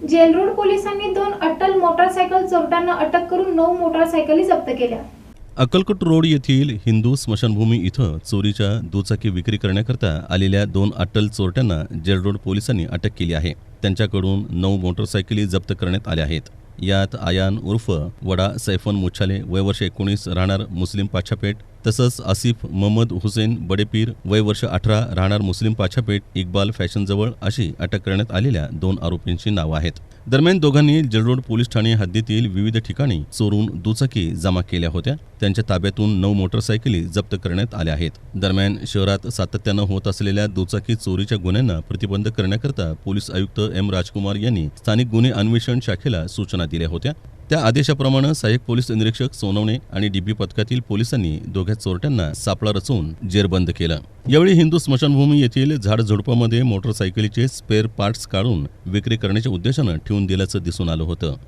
Jail Road पोलिसांनी 2 अट्टल motorcycle चोरट्यांना अटक करून 9 मोटारसायकली जप्त केल्या। अक्कलकोट रोड येथील हिंदू स्मशानभूमी इथं चोरीच्या दुचाकी विक्री करण्याकरता आलेल्या 2 अट्टल चोरट्यांना जेलरोड पोलिसांनी अटक केली आहे। त्यांच्याकडून 9 मोटारसायकली जप्त करण्यात आल्या आहेत। यात आयान उर्फ वडा सैफन मुच्छाले वय वर्ष 19 राहणार मुस्लिम पाछापेठ, तसंच आसिफ मोहम्मद हुसेन बडेपीर वय वर्ष 18 राहणार मुस्लिम पाछापेठ इक्बाल फॅशनजवळ अशी अटक करण्यात आलेल्या 2 आरोपींची नावं आहेत। दरम्यान दोघांनी जेलरोड पोलीस ठाणे हद्दीतील विविध ठिकाणी चोरून दुचाकी जमा केल्या होत्या। त्यांच्या ताब्यातून 9 मोटारसायकली जप्त करण्यात आल्या आहेत। दरम्यान शहरात सातत्यानं होत असलेल्या दुचाकी चोरीच्या गुन्ह्यांना प्रतिबंध करण्याकरता पोलीस आयुक्त एम राजकुमार यांनी स्थानिक गुन्हे अन्वेषण शाखेला सूचना दिल्या होत्या। त्या आदेशाप्रमाणे सहाय्यक पोलीस निरीक्षक सोनवणे आणि डीबी पथकातील पोलिसांनी दोघ्या चोरट्यांना सापळा रचून जेरबंद केलं। यावेळी हिंदू स्मशानभूमी येथील झाडझुडपामध्ये मोटारसायकलीचे स्पेअर पार्ट्स काढून विक्री करण्याच्या उद्देशानं ठेवून दिल्याचं दिसून आलं होतं।